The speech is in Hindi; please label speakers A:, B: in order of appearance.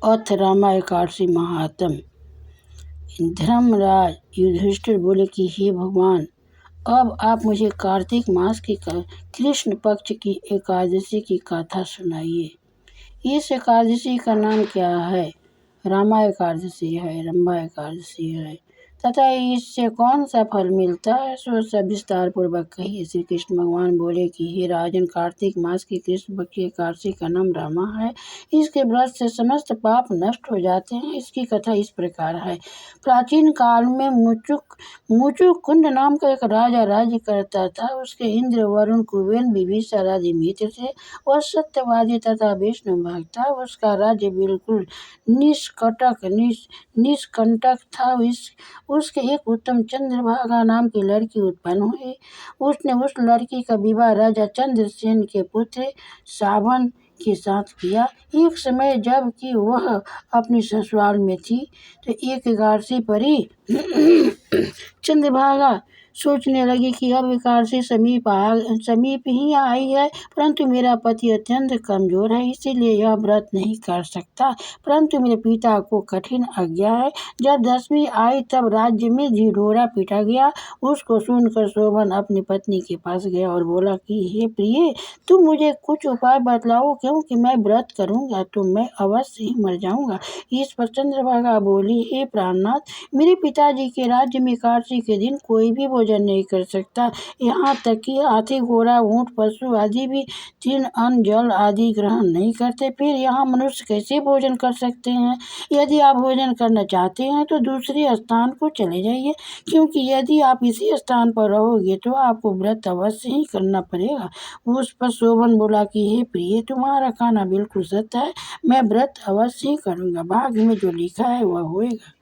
A: अथ रामायकार्षि महात्म। धर्मराज युधिष्ठिर बोले कि हे भगवान, अब आप मुझे कार्तिक मास की कृष्ण पक्ष की एकादशी की कथा सुनाइए। इस एकादशी का नाम क्या है? रामा एकादशी है, रंभा एकादशी है, तथा इससे कौन सा फल मिलता है, सो सब विस्तार पूर्वक कहिए। श्री कृष्ण भगवान बोले कि हे राजन, कार्तिक मास की कृष्ण पक्ष की एकादशी का नाम रामा है। इसके व्रत से समस्त पाप नष्ट हो जाते हैं। इसकी कथा इस प्रकार है। प्राचीन काल में मुचुक कुंड नाम का एक राजा राज्य करता था। उसके इंद्र, वरुण, कुबेर, विभीषण आदि मित्र थे। वह सत्यवादी तथा विष्णु भक्त था। उसका राज्य बिल्कुल निष्कंटक था। उसके एक उत्तम चंद्रभागा नाम की लड़की उत्पन्न हुई। उसने उस लड़की का विवाह राजा चंद्रसेन के पुत्र सावन के साथ किया। एक समय जबकि वह अपनी ससुराल में थी तो एक एकादशी परी चंद्रभागा सोचने लगी कि अब एकादशी समीप ही आई है, परंतु मेरा पति अत्यंत कमजोर है, इसीलिए यह व्रत नहीं कर सकता। परंतु मेरे पिता को कठिन आज्ञा है। जब 10वीं आई तब राज्य में ढिढोरा पीटा गया। उसको सुनकर शोभन अपनी पत्नी के पास गया और बोला कि हे प्रिय, तुम मुझे कुछ उपाय बतलाओ, क्योंकि मैं व्रत करूंगा तो मैं अवश्य ही मर जाऊंगा। इस पर चंद्रभागा बोली, हे प्राणनाथ, मेरे पिताजी के राज्य में एकादशी के दिन कोई भी भोजन नहीं कर सकता। यहाँ तक कि हाथी, घोड़ा, ऊंट, पशु आदि भी तीन अन्न, जल आदि ग्रहण नहीं करते। फिर यहाँ मनुष्य कैसे भोजन कर सकते हैं? यदि आप भोजन करना चाहते हैं तो दूसरे स्थान को चले जाइए, क्योंकि यदि आप इसी स्थान पर रहोगे तो आपको व्रत अवश्य ही करना पड़ेगा। उस पर शोभन बोला कि हे प्रिय, तुम्हारा कहना बिल्कुल सत्य है, मैं व्रत अवश्य ही करूँगा। भाग्य में जो लिखा है वह होएगा।